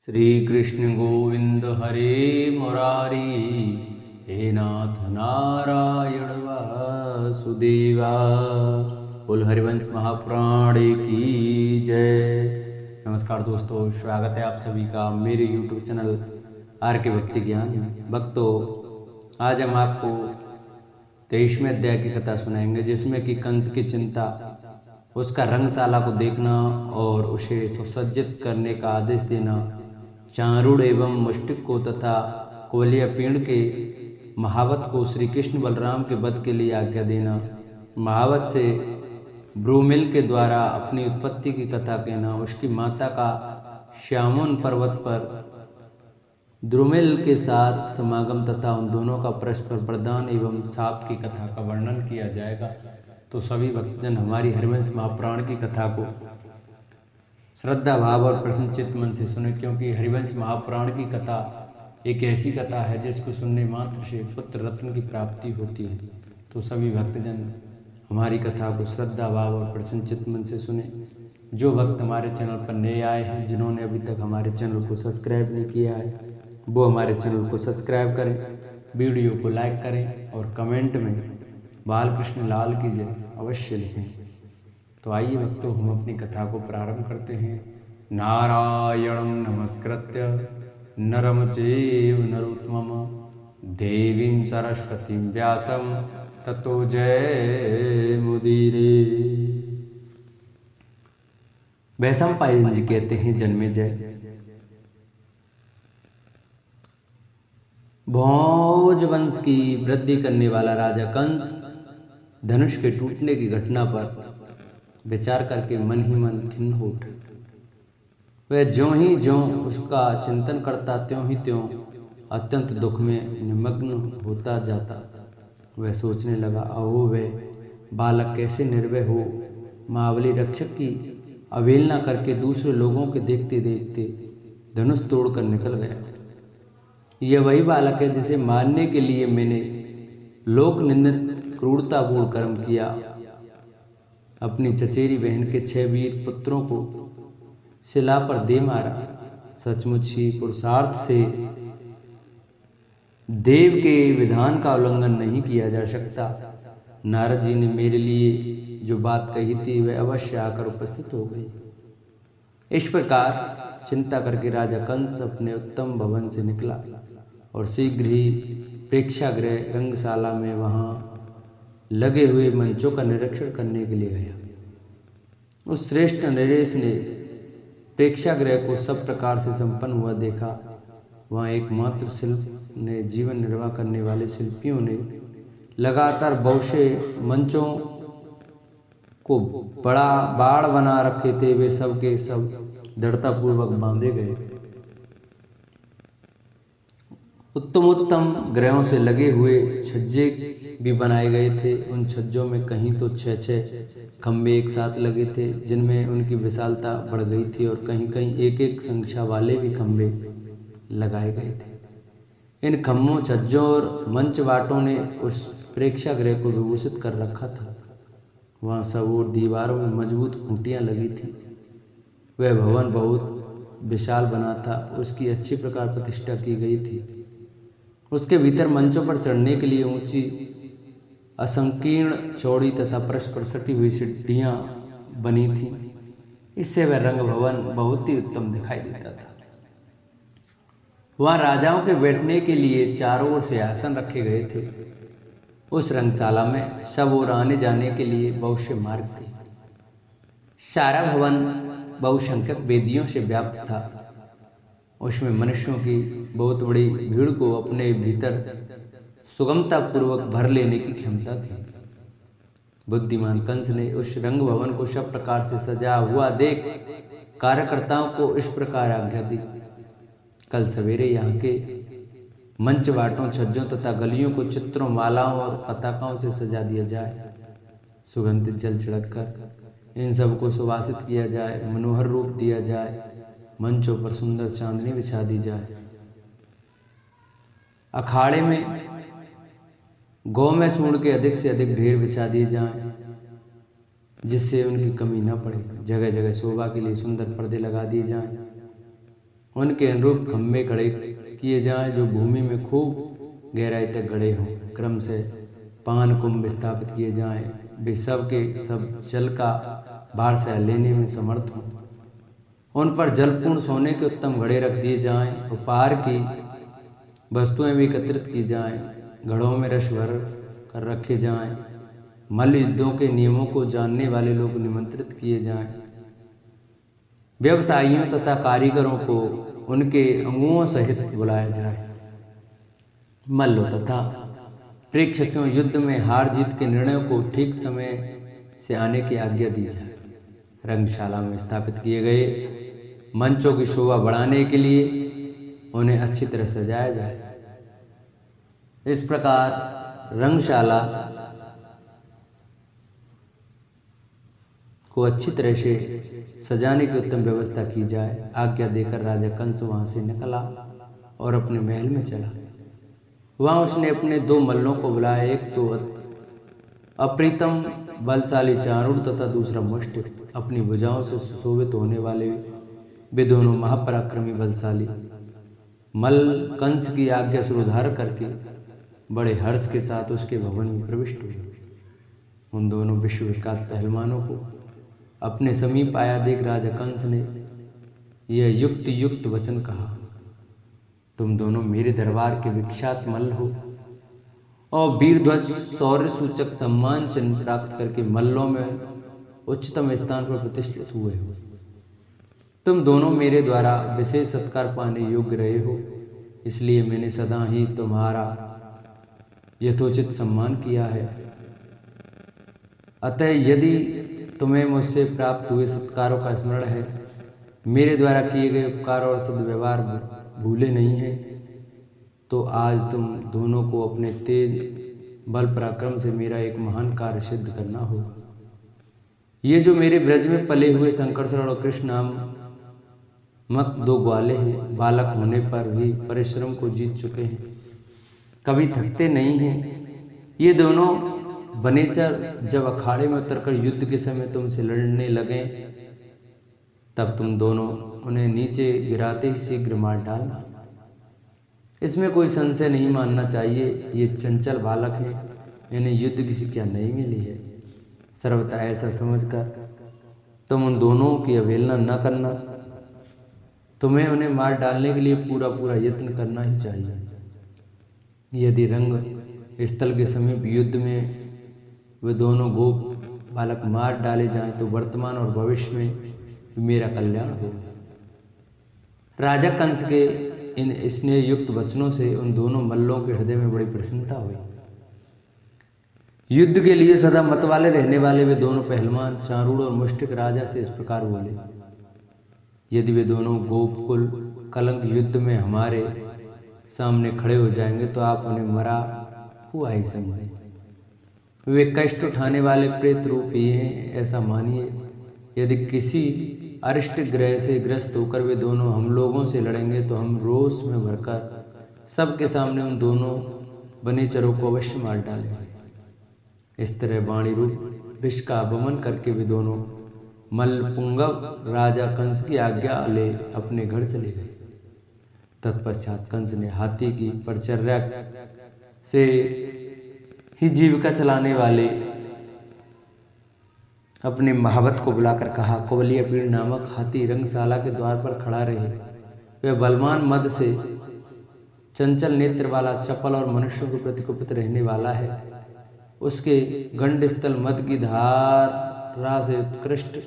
श्री कृष्ण गोविंद हरे मुरारी, हे नाथ नारायण वासुदेवा। बोल हरिवंश महापुराण की जय। नमस्कार दोस्तों, स्वागत है आप सभी का मेरे YouTube चैनल आर के भक्ति ज्ञान में। भक्तों, आज हम आपको 23वें अध्याय की कथा सुनाएंगे, जिसमें कि कंस की चिंता, उसका रंगशाला को देखना और उसे सुसज्जित करने का आदेश देना, चारूढ़ एवं मुष्टिक को तथा कोलिया पेड़ के महावत को श्री कृष्ण बलराम के वध के लिए आज्ञा देना, महावत से ब्रूमिल के द्वारा अपनी उत्पत्ति की कथा कहना, उसकी माता का श्यामोन पर्वत पर द्रुमिल के साथ समागम तथा उन दोनों का परस्पर प्रदान एवं साप की कथा का वर्णन किया जाएगा। तो सभी भक्तजन हमारी हरिवंश महापुराण की कथा को श्रद्धा भाव और प्रसन्नचित्त मन से सुने, क्योंकि हरिवंश महापुराण की कथा एक ऐसी कथा है जिसको सुनने मात्र से पुत्र रत्न की प्राप्ति होती है। तो सभी भक्तजन हमारी कथा को श्रद्धा भाव और प्रसन्नचित्त मन से सुने। जो भक्त हमारे चैनल पर नए आए हैं, जिन्होंने अभी तक हमारे चैनल को सब्सक्राइब नहीं किया है, वो हमारे चैनल को सब्सक्राइब करें, वीडियो को लाइक करें और कमेंट में बालकृष्ण लाल की जय अवश्य लिखें। तो आइए भक्तों, हम अपनी कथा को प्रारंभ करते हैं। नारायणं नमस्कृत्य नरं चैव नरोत्तमं देवीं सरस्वतीं व्यासं ततो जयमुदीरये। वैशंपायन जी कहते हैं, जन्मेजय, भोज वंश की वृद्धि करने वाला राजा कंस धनुष के टूटने की घटना पर विचार करके मन ही मन खिन्न हो उठा। वह ज्यों उसका चिंतन करता, त्यों ही त्यों अत्यंत दुख में निमग्न होता जाता। वह सोचने लगा, अहो वह बालक कैसे निर्भय हो महाबली रक्षक की अवहेलना करके दूसरे लोगों के देखते देखते धनुष तोड़कर निकल गया। यह वही बालक है जिसे मारने के लिए मैंने लोक निंदित क्रूरतापूर्ण कर्म किया, अपनी चचेरी बहन के 6 वीर पुत्रों को शिला पर दे मारा। सचमुच ही पुरुषार्थ से देव के विधान का उल्लंघन नहीं किया जा सकता। नारद जी ने मेरे लिए जो बात कही थी वह अवश्य आकर उपस्थित हो गई। इस प्रकार चिंता करके राजा कंस अपने उत्तम भवन से निकला और शीघ्र ही प्रेक्षागृह रंगशाला में वहां लगे हुए मंचों का निरीक्षण करने के लिए गया। उस श्रेष्ठ नरेश ने प्रेक्षागृह को सब प्रकार से संपन्न हुआ देखा। वहां एकमात्र शिल्प ने जीवन निर्वाह करने वाले शिल्पियों ने लगातार बहुत से मंचों को बड़ा बाड़ बना रखे थे। वे सब के सब दृढ़तापूर्वक बांधे गए। उत्तम ग्रहों से लगे हुए छज्जे भी बनाए गए थे। उन छज्जों में कहीं तो 6 खंबे एक साथ लगे थे, जिनमें उनकी विशालता बढ़ गई थी, और कहीं कहीं एक संख्या वाले भी खंबे लगाए गए थे। इन खम्भों, छज्जों और मंच वाटों ने उस प्रेक्षागृह को विभूषित कर रखा था। वहाँ सब और दीवारों में मजबूत खूंटियाँ लगी थी। वह भवन बहुत विशाल बना था, उसकी अच्छी प्रकार प्रतिष्ठा की गई थी। उसके भीतर मंचों पर चढ़ने के लिए ऊंची असंकीर्ण चौड़ी तथा परस्पर सटी हुई सीढ़ियां बनी थीं। इससे वह रंग भवन बहुत ही उत्तम दिखाई देता था। वहां राजाओं के बैठने के लिए चारों ओर से आसन रखे गए थे। उस रंगशाला में सब ओर आने जाने के लिए बहुत से मार्ग थे। सारा भवन बहुसंख्यक वेदियों से व्याप्त था। उसमें मनुष्यों की बहुत बड़ी भीड़ को अपने भीतर सुगमता पूर्वक भर लेने की क्षमता थी। बुद्धिमान कंस ने उस रंग भवन को सब प्रकार से सजा हुआ देख कार्यकर्ताओं को इस प्रकार आज्ञा दी, कल सवेरे यहाँ के मंच वाटों, छज्जों तथा गलियों को चित्रों, मालाओं और पताकाओं से सजा दिया जाए। सुगंधित जल छिड़ककर इन सब को सुवासित किया जाए, मनोहर रूप दिया जाए, मंचों पर सुंदर चांदनी बिछा दी जाए। अखाड़े में गौमय चूर्ण के अधिक से अधिक ढेर बिछा दिए जाएं, जिससे उनकी कमी न पड़े। जगह जगह शोभा के लिए सुंदर पर्दे लगा दिए जाएं। उनके अनुरूप खंभे खड़े किए जाएं जो भूमि में खूब गहराई तक गड़े हों। क्रम से पान कुंभ स्थापित किए जाएं, वे सब के सब जल का भार सह लेने में समर्थ हों। उन पर जलपूर्ण सोने के उत्तम घड़े रख दिए जाएं, उपहार की वस्तुएं भी एकत्रित की जाएं, घड़ों में रस भर कर रखे जाएं। मल्ल युद्धों के नियमों को जानने वाले लोग निमंत्रित किए जाएं। व्यवसायियों तथा कारीगरों को उनके अंगुओं सहित बुलाया जाए। मल्लों तथा प्रेक्षकों युद्ध में हार जीत के निर्णयों को ठीक समय से आने की आज्ञा दी जाए। रंगशाला में स्थापित किए गए मंचों की शोभा बढ़ाने के लिए उन्हें अच्छी तरह सजाया जाए। इस प्रकार रंगशाला को अच्छी तरह से सजाने की उत्तम व्यवस्था की जाए। आज्ञा देकर राजा कंस वहां से निकला और अपने महल में चला। वहां उसने अपने 2 मल्लों को बुलाया, एक तो अप्रीतम बलशाली चारूढ़ तथा दूसरा मुष्टिक। अपनी भुजाओं से सुशोभित होने वाले वे दोनों महापराक्रमी बलशाली मल्ल कंस की आज्ञा सिरोधार करके बड़े हर्ष के साथ उसके भवन में प्रविष्ट हुए। उन दोनों विश्वविख्यात पहलवानों को अपने समीप आया देख राजा कंस ने यह युक्त वचन कहा, तुम दोनों मेरे दरबार के विख्यात मल्ल हो और वीरध्वज शौर्य सूचक सम्मान चिन्ह प्राप्त करके मल्लों में उच्चतम स्थान पर प्रतिष्ठित हुए हो। तुम दोनों मेरे द्वारा विशेष सत्कार पाने योग्य रहे हो, इसलिए मैंने सदा ही तुम्हारा यथोचित सम्मान किया है। अतः यदि तुम्हें मुझसे प्राप्त हुए सत्कारों का स्मरण है, मेरे द्वारा किए गए उपकार और सद्व्यवहार भूले नहीं हैं, तो आज तुम दोनों को अपने तेज बल पराक्रम से मेरा एक महान कार्य सिद्ध करना होगा। ये जो मेरे ब्रज में पले हुए संकर्षण और कृष्ण नामक 2 ग्वाले हैं, बालक होने पर भी परिश्रम को जीत चुके हैं, कभी थकते नहीं हैं। ये दोनों बनेचर जब अखाड़े में उतरकर युद्ध के समय तुमसे लड़ने लगे, तब तुम दोनों उन्हें नीचे गिराते ही शीघ्र मार डालना। इसमें कोई संशय नहीं मानना चाहिए, ये चंचल बालक हैं, इन्हें युद्ध की शिक्षा नहीं मिली है। सर्वथा ऐसा समझकर तुम उन दोनों की अवहेलना न करना। तुम्हें उन्हें मार डालने के लिए पूरा यत्न करना ही चाहिए। यदि रंग स्थल के समीप युद्ध में वे दोनों गोप बालक मार डाले जाएं, तो वर्तमान और भविष्य में मेरा कल्याण हो। राजा कंस के इन स्नेह युक्त वचनों से उन दोनों मल्लों के हृदय में बड़ी प्रसन्नता हुई। युद्ध के लिए सदा मत वाले रहने वाले वे दोनों पहलवान चारूढ़ और मुष्टिक राजा से इस प्रकार बोले, यदि वे दोनों गोपकुल कलंक युद्ध में हमारे सामने खड़े हो जाएंगे, तो आप उन्हें मरा हुआ ही समझें। वे कष्ट उठाने वाले प्रेत रूप ही हैं, ऐसा मानिए। यदि किसी अरिष्ट ग्रह से ग्रस्त होकर वे दोनों हम लोगों से लड़ेंगे, तो हम रोष में भरकर सबके सामने उन दोनों बनेचरों को अवश्य मार डालेंगे। इस तरह वाणी रूप विष का अपमान करके वे दोनों मल्लपुंगव राजा कंस की आज्ञा ले अपने घर चले गए। तत्पश्चात कंस ने हाथी की परिचर्या से ही जीविका चलाने वाले अपने महावत को बुलाकर कहा, कुवलिया पीड़ नामक हाथी रंगशाला के द्वार पर खड़ा रहे। वह बलवान मद से चंचल नेत्र वाला, चपल और मनुष्यों के प्रति कुपित रहने वाला है। उसके गंड स्थल मद की धारा से उत्कृष्ट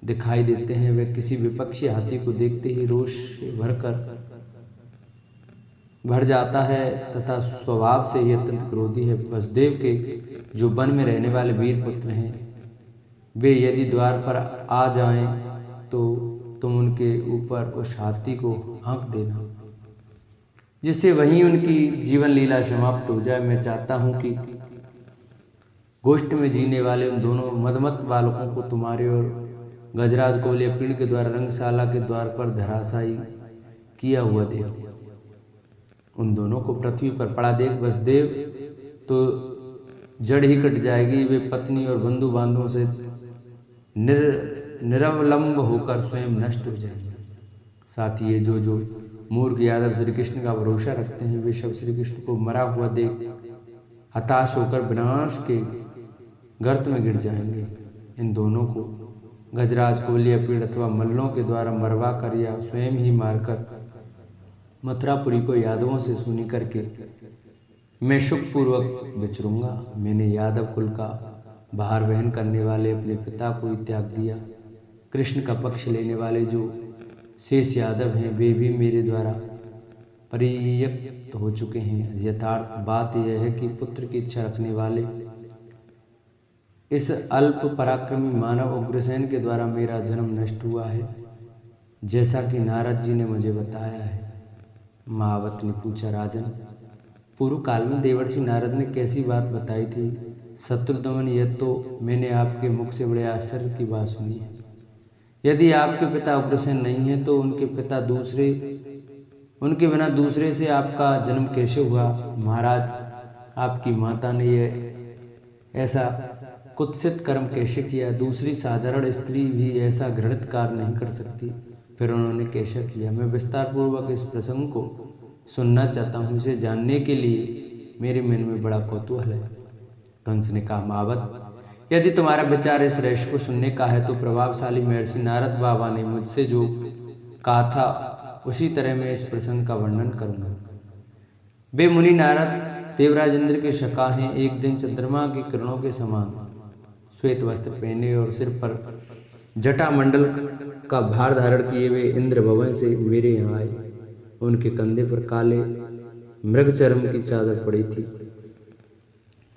दिखाई देते हैं। वह किसी विपक्षी हाथी को देखते ही रोष से भर जाता है तथा स्वभाव से ही अत्यंत क्रोधी है। वसुदेव के जो वन में रहने वाले वीर पुत्र हैं, वे यदि द्वार पर आ जाएं, तो तुम उनके ऊपर उस हाथी को हाँक देना, जिससे वहीं उनकी जीवन लीला समाप्त हो जाए। मैं चाहता हूं कि गोष्ठ में जीने वाले उन दोनों मदमत बालकों को तुम्हारे और गजराज कुवलिया पीड़ के द्वारा रंगशाला के द्वार पर धराशायी किया हुआ देखो। उन दोनों को पृथ्वी पर पड़ा देख वसुदेव तो जड़ ही कट जाएगी। वे पत्नी और बंधु बांधवों से निरवलंब होकर स्वयं नष्ट हो जाएंगे। साथ ही ये जो मूर्ख यादव श्री कृष्ण का भरोसा रखते हैं, वे सब श्री कृष्ण को मरा हुआ देख हताश होकर विनाश के गर्त में गिर जाएंगे। इन दोनों को गजराज को या पीड़ अथवा मल्लों के द्वारा मरवा कर या स्वयं ही मारकर मथुरापुरी को यादवों से सुनी करके मैं सुखपूर्वक विचरूंगा। मैंने यादव कुल का भार वहन करने वाले अपने पिता को ही त्याग दिया। कृष्ण का पक्ष लेने वाले जो शेष यादव हैं, वे भी मेरे द्वारा परित्यक्त हो चुके हैं। यथार्थ बात यह है कि पुत्र की इच्छा रखने वाले इस अल्प पराक्रमी मानव उग्रसेन के द्वारा मेरा जन्म नष्ट हुआ है, जैसा कि नारद जी ने मुझे बताया है। महावत ने पूछा, राजन, पूर्व काल में देवर्षि नारद ने कैसी बात बताई थी? शत्रुदमन, यह तो मैंने आपके मुख से बड़े आश्चर्य की बात सुनी है। यदि आपके पिता उग्रसेन नहीं है तो उनके बिना दूसरे से आपका जन्म कैसे हुआ? महाराज, आपकी माता ने यह ऐसा कुत्सित कर्म कैसे किया? दूसरी साधारण स्त्री भी ऐसा घृणित कार्य नहीं कर सकती, फिर उन्होंने कैसे किया? मैं विस्तार पूर्वक इस प्रसंग को सुनना चाहता हूँ। इसे जानने के लिए मेरे मन में बड़ा कौतूहल है। कंस ने कहा, महावत, यदि तुम्हारा विचार इस रहस्य को सुनने का है तो प्रभावशाली महर्षि नारद बाबा ने मुझसे जो कहा था उसी तरह मैं इस प्रसंग का वर्णन करूंगा। वे मुनि नारद देवराज इंद्र के सखा हैं। एक दिन चंद्रमा की किरणों के समान श्वेत वस्त्र पहने और सिर पर जटा मंडल का भार धारण किए वे इंद्र भवन से मेरे यहाँ आए। उनके कंधे पर काले मृगचर्म की चादर पड़ी थी।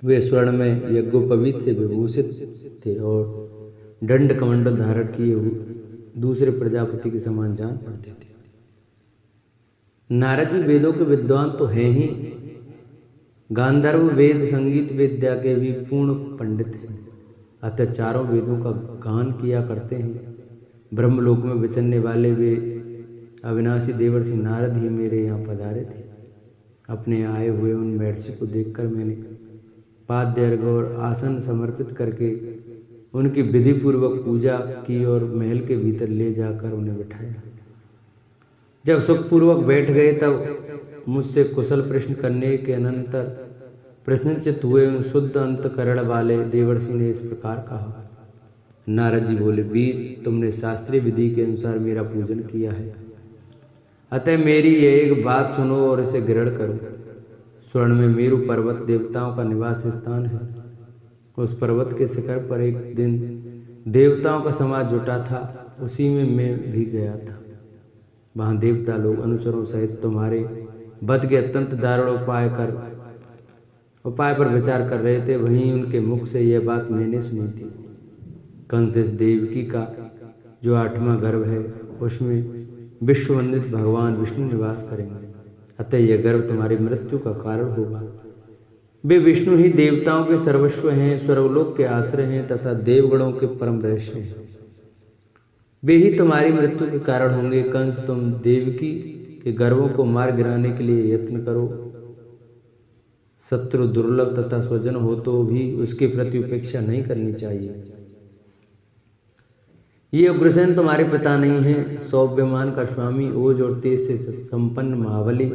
वे स्वर्ण में यज्ञोपवीत से विभूषित थे और दंड कमंडल धारण किए हुए दूसरे प्रजापति के समान जान पड़ते थे। नारद जी वेदों के विद्वान तो हैं ही, गांधर्व वेद संगीत विद्या के भी पूर्ण पंडित हैं। अतः चारों वेदों का गान किया करते हैं। ब्रह्मलोक में विचरने वाले वे अविनाशी देवर्षि नारद ही मेरे यहाँ पधारे थे। अपने आए हुए उन महर्षि को देखकर मैंने पाद्य अर्घ और आसन समर्पित करके उनकी विधि पूर्वक पूजा की और महल के भीतर ले जाकर उन्हें बिठाया। जब सुखपूर्वक बैठ गए तब मुझसे कुशल प्रश्न करने के अनंतर प्रश्नचित हुए उन शुद्ध अंतकरण वाले देवर्षि ने इस प्रकार कहा। नारद जी बोले, वीर, तुमने शास्त्रीय विधि के अनुसार मेरा पूजन किया है, अतः मेरी यह एक बात सुनो और इसे ग्रहण करो। स्वर्ण में मेरु पर्वत देवताओं का निवास स्थान है। उस पर्वत के शिखर पर एक दिन देवताओं का समाज जुटा था, उसी में मैं भी गया था। वहां देवता लोग अनुचरों सहित तुम्हारे वध के अत्यंत दारुण उपाय पर विचार कर रहे थे। वहीं उनके मुख से यह बात मैंने सुनी थी। कंस इस देवकी का जो 8वां गर्भ है उसमें विश्ववंदित भगवान विष्णु निवास करेंगे, अतः यह गर्भ तुम्हारी मृत्यु का कारण होगा। वे विष्णु ही देवताओं के सर्वस्व हैं, स्वर्गलोक के आश्रय हैं तथा देवगणों के परम रहस्य हैं। वे ही तुम्हारी मृत्यु के कारण होंगे। कंस, तुम देवकी के गर्भों को मार गिराने के लिए यत्न करो। शत्रु दुर्लभ तथा स्वजन हो तो भी उसके प्रति उपेक्षा नहीं करनी चाहिए। ये उग्रसेन तुम्हारे पिता नहीं है। सौभ्यमान का स्वामी, ओज और तेज से संपन्न महाबली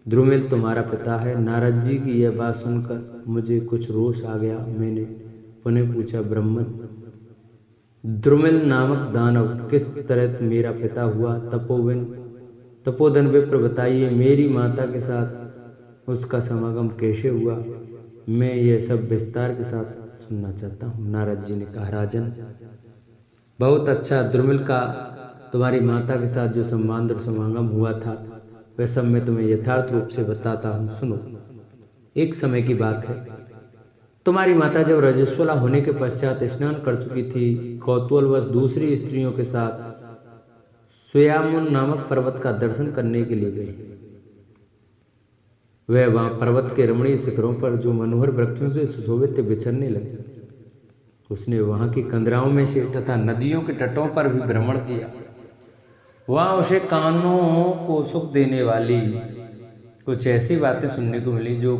द्रुमिल तुम्हारा पिता है। नारद जी की यह बात सुनकर मुझे कुछ रोष आ गया। मैंने पुनः पूछा, ब्राह्मण, द्रुमिल नामक दानव किस तरह मेरा पिता हुआ? तपोधन विप्र, बताइए, मेरी माता के साथ उसका समागम कैसे हुआ? मैं यह सब विस्तार के साथ सुनना चाहता हूँ। नारद जी ने कहा, राजन, बहुत अच्छा। द्रुमिल का तुम्हारी माता के साथ जो संबंध और समागम हुआ था वह सब मैं तुम्हें यथार्थ रूप से बताता हूँ, सुनो। एक समय की बात है, तुम्हारी माता जब रजस्वला होने के पश्चात स्नान कर चुकी थी, कौतूहलवश दूसरी स्त्रियों के साथ स्वयामुन नामक पर्वत का दर्शन करने के लिए गई। वह वहां पर्वत के रमणीय शिखरों पर जो मनोहर वृक्षों से सुशोभित थे विचरने लगी। उसने वहां की कंदराओं में से तथा नदियों के तटों पर भी भ्रमण किया। वहां उसे कानों को सुख देने वाली कुछ ऐसी बातें सुनने को मिली जो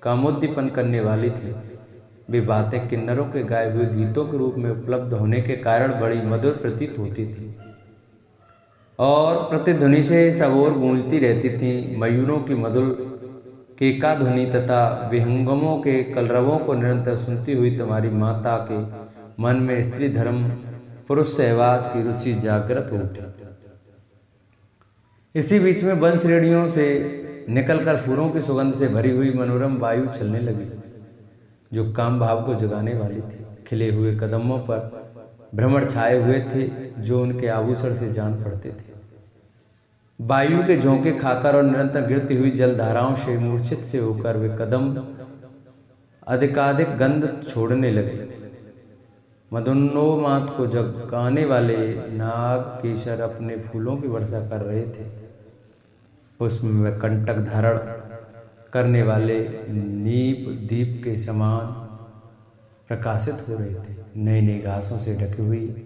कामोद्दीपन करने वाली थी। वे बातें किन्नरों के गाए हुए गीतों के रूप में उपलब्ध होने के कारण बड़ी मधुर प्रतीत होती थी। और प्रतिध्वनि से सब ओर गूंजती रहती थी। मयूरों की मधुर केका ध्वनि तथा विहंगमों के कलरवों को निरंतर सुनती हुई तुम्हारी माता के मन में स्त्री धर्म पुरुष सहवास की रुचि जागृत हो उठी। इसी बीच में वन श्रेणियों से निकलकर फूलों की सुगंध से भरी हुई मनोरम वायु चलने लगी, जो काम भाव को जगाने वाली थी। खिले हुए कदमों पर भ्रमर छाए हुए थे, जो उनके आभूषण से जान पड़ते थे। वायु के झोंके खाकर और निरंतर गिरती हुई जलधाराओं से मूर्छित से होकर वे कदम अधिकाधिक गंध छोड़ने लगे। मदोन्नोन्माद को जगाने वाले नाग केशर अपने फूलों की वर्षा कर रहे थे। उसमें कंटक धारण करने वाले नीप दीप के समान प्रकाशित हो रहे थे। नई नई घासों से ढकी हुई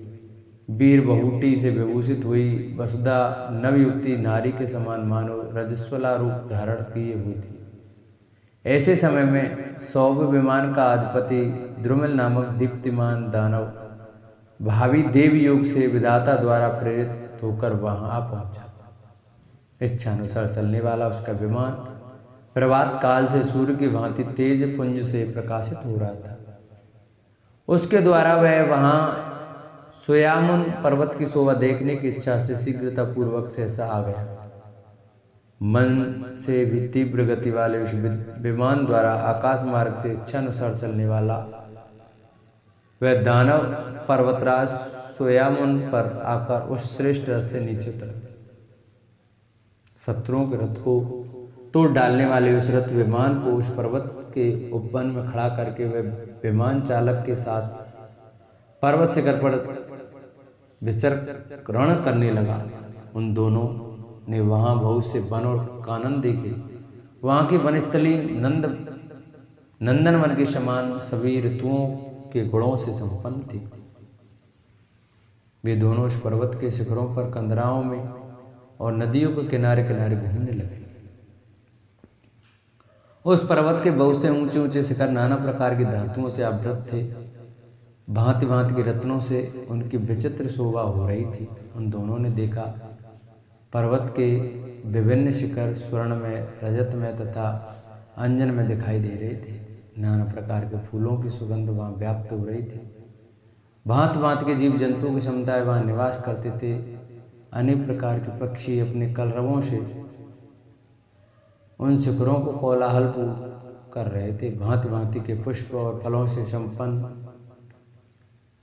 वीर बहुटी से विभूषित हुई वसुधा नवयुक्ति नारी के समान मानो रजस्वला रूप धारण किए हुई थी। ऐसे समय में सौभ विमान का अधिपति द्रुमिल नामक दीप्तिमान दानव भावी देव योग से विधाता द्वारा प्रेरित होकर वहां आ पहुंचा। इच्छानुसार चलने वाला उसका विमान प्रभात काल से सूर्य की भांति तेज पुंज से प्रकाशित हो रहा था। उसके द्वारा वह वहां सोयामुन पर्वत की शोभा देखने की इच्छा से शीघ्रता पूर्वक सहसा आ गया। मन से भी तीव्र गति वाले उस विमान द्वारा आकाश मार्ग से इच्छानुसार चलने वाला वह दानव पर्वतराज सोयामुन पर आकर उस श्रेष्ठ रथ से नीचे उतरा। शत्रुओं के रथ को तोड़ डालने वाले उस रथ विमान को उस पर्वत के उपवन में खड़ा करके वह विमान चालक के साथ पर्वत शिखर पर विचरण करने लगा। उन दोनों ने वहां बहुत से वन और कानन देखे। वहां की वनस्थली नंदन वन के समान सभी ऋतुओं के गुणों से संपन्न थी। वे दोनों उस पर्वत के शिखरों पर कंदराओं में और नदियों के किनारे किनारे घूमने लगे। उस पर्वत के बहुत से ऊंचे ऊंचे शिखर नाना प्रकार की धातुओं से आवृत थे। भांति भांति के रत्नों से उनकी विचित्र शोभा हो रही थी। उन दोनों ने देखा पर्वत के विभिन्न शिखर स्वर्ण में, रजत में तथा अंजन में दिखाई दे रहे थे। नाना प्रकार के फूलों की सुगंध वहां व्याप्त हो रही थी। भांति भांति के जीव जंतुओं की समुदाय वहां निवास करते थे। अनेक प्रकार के पक्षी अपने कलरवों से उन शिखरों को कोलाहलपूर्ण कर रहे थे। भांति भांति के पुष्प और फलों से संपन्न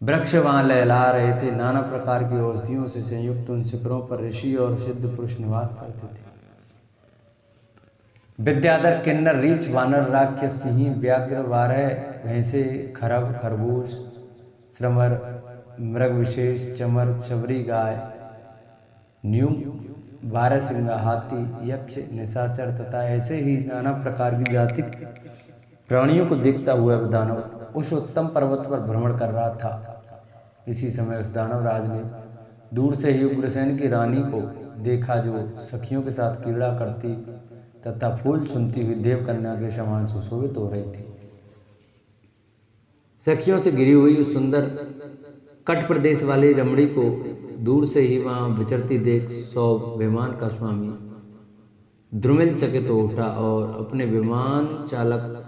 वृक्ष वहां लहला रहे थे। नाना प्रकार की औषधियों से संयुक्त उन शिखरों पर ऋषि और सिद्ध पुरुष निवास करते थे। विद्याधर, किन्नर, रीछ, वानर, राक्षस, सिंह, व्याघ्र, वारह, भैंसे, खरब, खरगोश, श्रमर, मृग विशेष, चमर, चबरी गाय, न्यूम, बारहसिंगा, हाथी, यक्ष, निशाचर तथा ऐसे ही नाना प्रकार की जाति प्राणियों को देखता हुआ दानव उस उत्तम पर्वत पर भ्रमण कर रहा था। इसी समय उस दानव राज ने दूर से ही उग्रसेन की रानी को देखा, जो सखियों के साथ क्रीड़ा करती तथा फूल चुनती हुई देवकन्या के समान सुशोभित हो रही थी। सखियों से घिरी हुई उस सुंदर कट प्रदेश वाली रमणी को दूर से ही वहां विचरती देख सौभ विमान का स्वामी द्रुमिल चकित हो उठा और अपने विमान चालक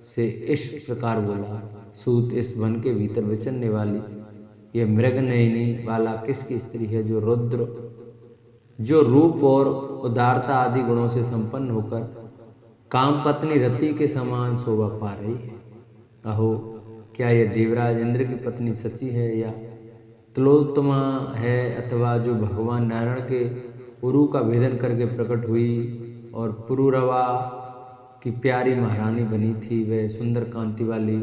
से इस प्रकार बोला, सूत, इस वन के भीतर विचरने वाली यह मृग नयनी वाला किसकी स्त्री है, जो रूप और उदारता आदि गुणों से संपन्न होकर काम पत्नी रति के समान शोभा पा रही है। अहो, क्या यह देवराज इंद्र की पत्नी सची है या तिलोत्तमा है, अथवा जो भगवान नारायण के उरु का भेदन करके प्रकट हुई और पुरुरवा की प्यारी महारानी बनी थी, वह सुंदर कांति वाली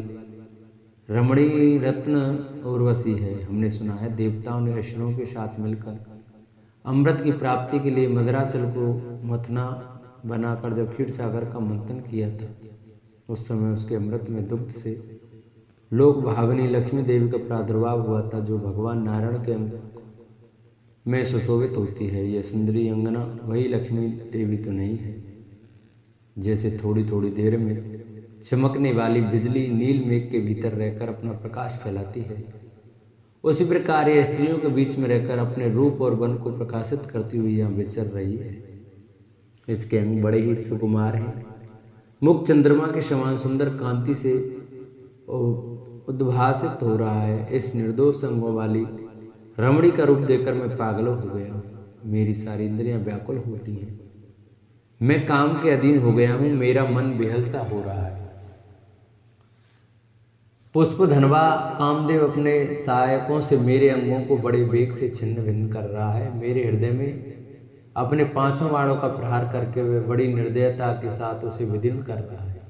रमणी रत्न उर्वशी है। हमने सुना है देवताओं ने ऋषियों के साथ मिलकर अमृत की प्राप्ति के लिए मदराचल को मथना बनाकर जब क्षीर सागर का मंथन किया था, उस समय उसके अमृत में दुग्ध से लोक भावनी लक्ष्मी देवी का प्रादुर्भाव हुआ था, जो भगवान नारायण के में सुशोभित होती है। यह सुंदरी अंगना वही लक्ष्मी देवी तो नहीं है, जैसे थोड़ी थोड़ी देर में चमकने वाली बिजली नील मेघ के भीतर रहकर अपना प्रकाश फैलाती है उसी प्रकार यह स्त्रियों के बीच में रहकर अपने रूप और वन को प्रकाशित करती हुई यहाँ विचर रही है। इसके अंग बड़े ही सुकुमार हैं, मुख चंद्रमा के समान सुंदर कांति से उद्भासित हो रहा है। इस निर्दोष अंगों वाली रमणी का रूप देखकर मैं पागल हो गया। मेरी सारी इंद्रियां व्याकुल हो उठी हैं, मैं काम के अधीन हो गया हूं, मेरा मन बेहल सा हो रहा है। पुष्प धनवा कामदेव अपने सहायकों से मेरे अंगों को बड़े वेग से छिन्न भिन्न कर रहा है। मेरे हृदय में अपने 5 बाणों का प्रहार करके वह बड़ी निर्दयता के साथ उसे विदीर्ण कर रहा है।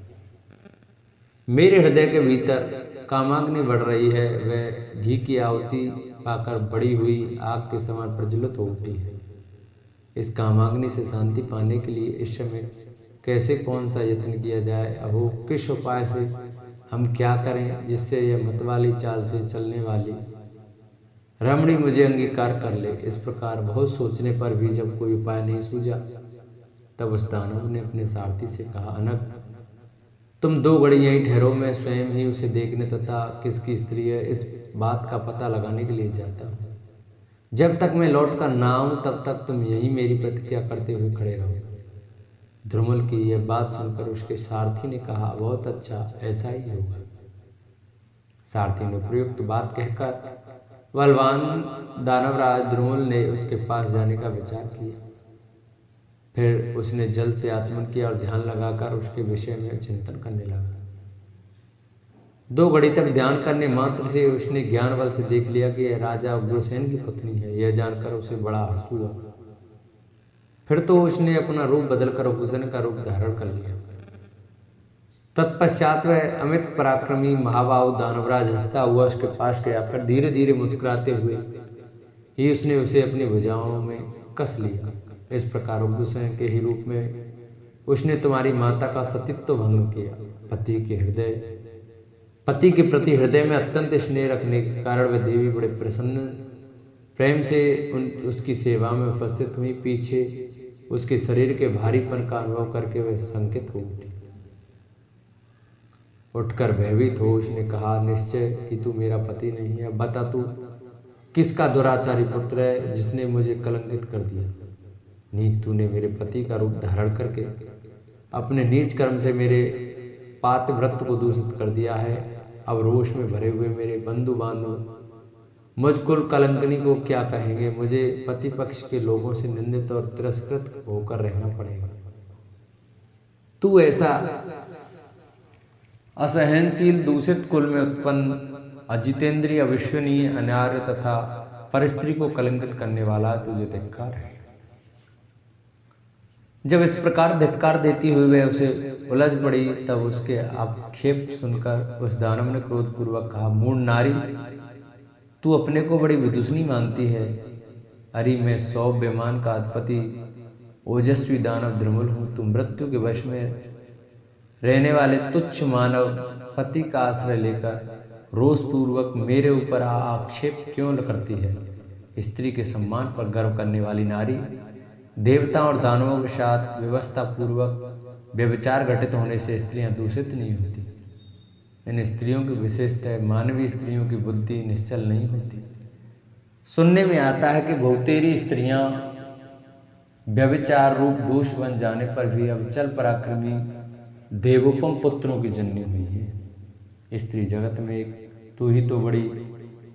मेरे हृदय के भीतर कामाग्नि बढ़ रही है, वह घी की आहुति पाकर बड़ी हुई आग के समान प्रज्वलित हो उठी है। इस कामाग्नि से शांति पाने के लिए इस समय कैसे कौन सा यत्न किया जाए? अहो, किस उपाय से हम क्या करें जिससे यह मतवाली चाल से चलने वाली रमणी मुझे अंगीकार कर ले? इस प्रकार बहुत सोचने पर भी जब कोई उपाय नहीं सूझा, तब उस दानव ने अपने सारथी से कहा, अनक, तुम 2 घड़ी यहीं ठहरो, मैं स्वयं ही उसे देखने तथा किसकी स्त्री है इस बात का पता लगाने के लिए जाता हूँ। जब तक मैं लौट कर ना आऊं तब तक तुम यहीं मेरी प्रतीक्षा करते हुए खड़े रहो। ध्रुमल की यह बात सुनकर उसके सारथी ने कहा, बहुत अच्छा, ऐसा ही होगा। सारथी ने उपयुक्त बात कहकर बलवान दानवराज ध्रुमल ने उसके पास जाने का विचार किया। फिर उसने जल से आचमन किया और ध्यान लगाकर उसके विषय में चिंतन करने लगा। 2 घड़ी तक ध्यान करने मात्र से उसने ज्ञान बल से देख लिया कि यह राजा उग्रसेन की पत्नी है। यह जानकर उसे बड़ा हर्ष हुआ। फिर तो उसने अपना रूप बदलकर उग्रसेन का रूप धारण कर लिया। तत्पश्चात वह अमित पराक्रमी महाबाहु दानवराज हंसता हुआ उसके पास गया। फिर धीरे धीरे मुस्कुराते हुए ही उसने उसे अपनी भुजाओं में कस लिया। इस प्रकार उग्रसेन के ही रूप में उसने तुम्हारी माता का सतीत्व भंग किया। पति के प्रति हृदय में अत्यंत स्नेह रखने के कारण वह देवी बड़े प्रसन्न प्रेम से उसकी सेवा में उपस्थित हुई। पीछे उसके शरीर के भारीपन का अनुभव करके वह संकित हो उठी। उठकर भयभीत हो उसने कहा, निश्चय कि तू मेरा पति नहीं है। बता, तू किसका दुराचारी पुत्र है जिसने मुझे कलंकित कर दिया? नीच, तूने मेरे पति का रूप धारण करके अपने नीच कर्म से मेरे पातिव्रत को दूषित कर दिया है। अब रोष में भरे हुए मेरे बंधु बांधव मुझ कुल कलंकनी को क्या कहेंगे? मुझे पति पक्ष के लोगों से निंदित और तिरस्कृत होकर रहना पड़ेगा। तू ऐसा असहनशील दूषित कुल में उत्पन्न अजितेंद्रिय, अविश्वनीय, अनार्य तथा परस्त्री को कलंकित करने वाला तुझे धिक्कार है। जब इस प्रकार धिक्कार देती हुई वह उसे उलझ पड़ी, तब उसके आक्षेप सुनकर उस दानव ने क्रोधपूर्वक कहा, मूढ़ नारी, तू अपने को बड़ी विदुषनी मानती है। अरे, मैं 100 विमान का अधिपति ओजस्वी दानव ध्रुमल हूँ। तू मृत्यु के वश में रहने वाले तुच्छ मानव पति का आश्रय लेकर रोषपूर्वक मेरे ऊपर आक्षेप क्यों करती है? स्त्री के सम्मान पर गर्व करने वाली नारी देवताओं और दानवों के साथ व्यवस्था पूर्वक व्यभिचार घटित होने से स्त्रियां दूषित नहीं होती। इन स्त्रियों की विशेषतः मानवीय स्त्रियों की बुद्धि निश्चल नहीं होती। सुनने में आता है कि बहुतेरी स्त्रियां व्यभिचार रूप दोष बन जाने पर भी अब चल पराक्रमी देवोपम पुत्रों की जननी हुई है। स्त्री जगत में एक तू ही तो बड़ी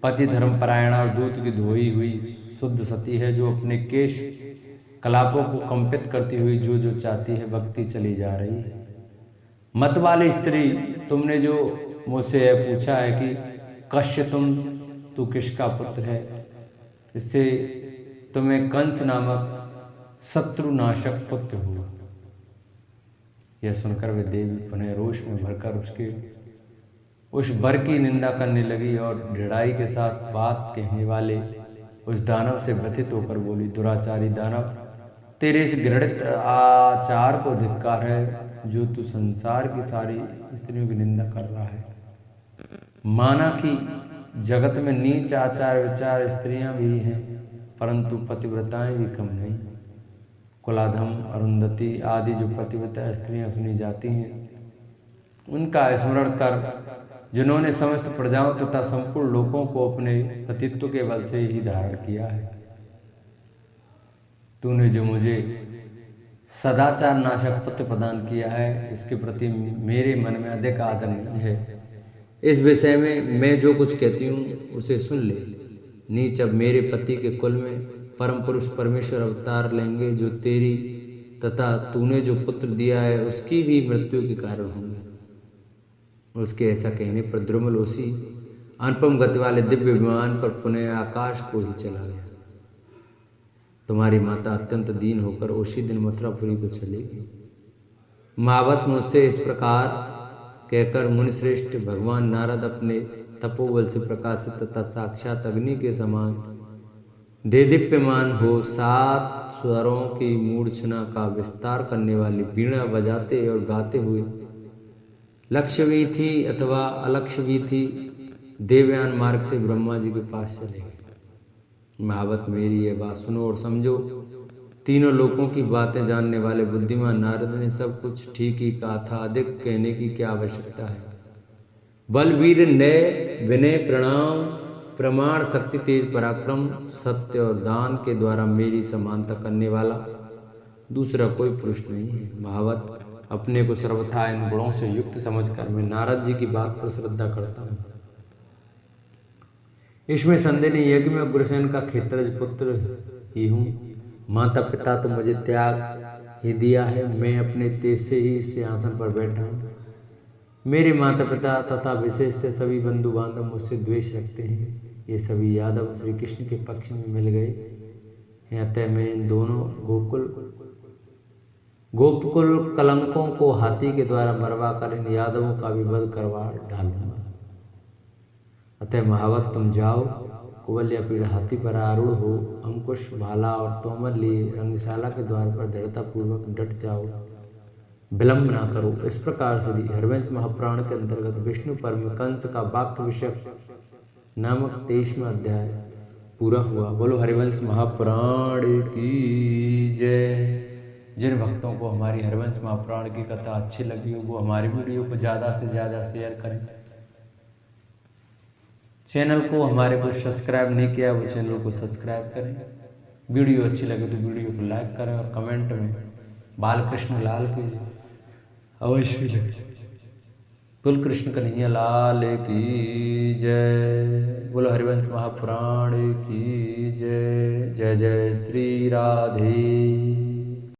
पति धर्म परायणा और दूत की धोई हुई शुद्ध सती है, जो अपने केश कलापों को कंपित करती हुई जो चाहती है बकती चली जा रही है। मत वाली स्त्री, तुमने जो मुझसे यह पूछा है कि कश्य तू किसका पुत्र है, इससे तुम्हें कंस नामक शत्रुनाशक पुत्र हुआ। यह सुनकर वे देवी पुनः रोष में भरकर उस वर की निंदा करने लगी और ढिड़ाई के साथ बात कहने वाले उस दानव से व्यथित होकर बोली, दुराचारी दानव, तेरे इस घृणित आचार को धिक्कार है जो तू संसार की सारी स्त्रियों की निंदा कर रहा है। माना कि जगत में नीच आचार विचार स्त्रियां भी हैं, परंतु पतिव्रताएं भी कम नहीं। कुलाधम, अरुंधति आदि जो पतिव्रता स्त्रियां सुनी जाती हैं, उनका स्मरण कर जिन्होंने समस्त प्रजाओं तथा संपूर्ण लोकों को अपने सतीत्व के बल से ही धारण किया है। तूने जो मुझे सदाचार नाशक पुत्र प्रदान किया है, इसके प्रति मेरे मन में अधिक आदर नहीं है। इस विषय में मैं जो कुछ कहती हूँ उसे सुन ले। नीच अब मेरे पति के कुल में परम पुरुष परमेश्वर अवतार लेंगे, जो तेरी तथा तूने जो पुत्र दिया है उसकी भी मृत्यु के कारण होंगे। उसके ऐसा कहने पर द्रुमल उसी अनुपम गति वाले दिव्य विमान पर पुनः आकाश को ही चला गया। तुम्हारी माता अत्यंत दीन होकर उसी दिन मथुरापुरी को चलेगी। महावत मुझसे इस प्रकार कहकर मुनिश्रेष्ठ भगवान नारद अपने तपोबल से प्रकाशित तथा साक्षात अग्नि के समान देदीप्यमान हो 7 स्वरों की मूर्छना का विस्तार करने वाली वीणा बजाते और गाते हुए लक्ष्यवीथी अथवा अलक्ष्यवीथी देवयान मार्ग से ब्रह्मा जी के पास चले। महावत मेरी ये बात सुनो और समझो। तीनों लोकों की बातें जानने वाले बुद्धिमान नारद ने सब कुछ ठीक ही कहा था, अधिक कहने की क्या आवश्यकता है। बलवीर नय विनय प्रणाम प्रमाण शक्ति तेज पराक्रम सत्य और दान के द्वारा मेरी समानता करने वाला दूसरा कोई पुरुष नहीं है। महावत अपने को सर्वथा इन गुणों से युक्त समझकर मैं नारद जी की बात पर श्रद्धा करता हूँ। इसमें संदेह नहीं, यज्ञ में अग्रसेन का खेत्रज पुत्र ही हूँ। माता पिता तो मुझे त्याग ही दिया है, मैं अपने तेज से ही इस सिंहासन पर बैठा हूँ। मेरे माता पिता तथा विशेषतः सभी बंधु बांधव मुझसे द्वेष रखते हैं। ये सभी यादव श्री कृष्ण के पक्ष में मिल गए हैं, अतः मैं इन दोनों गोपकुल कलंकों को हाथी के द्वारा मरवा कर इन यादवों का भी वध करवा डालूंगा। अतः महावत तुम जाओ, कुवल या पीड़ हाथी पर आरूढ़ हो, अंकुश भाला और तोमर लिए रंगशाला के द्वार पर दृढ़तापूर्वक डट जाओ, विलंब ना करो। इस प्रकार श्री हरिवंश महापुराण के अंतर्गत विष्णु परम कंस का वाक्य विषय नामक 23वां अध्याय पूरा हुआ। बोलो हरिवंश महापुराण की जय। जिन भक्तों को हमारी हरिवंश महापुराण की कथा अच्छी लगी हो वो हमारी वीडियो को ज़्यादा से ज़्यादा शेयर करें। चैनल को हमारे को सब्सक्राइब नहीं किया वो चैनल को सब्सक्राइब करें। वीडियो अच्छी लगे तो वीडियो को लाइक करें और कमेंट में बालकृष्ण लाल की अवश्य लिखें। कुल कृष्ण कन्हैया लाल की जय। बोलो हरिवंश महापुराण की जय। जय जय श्री राधे।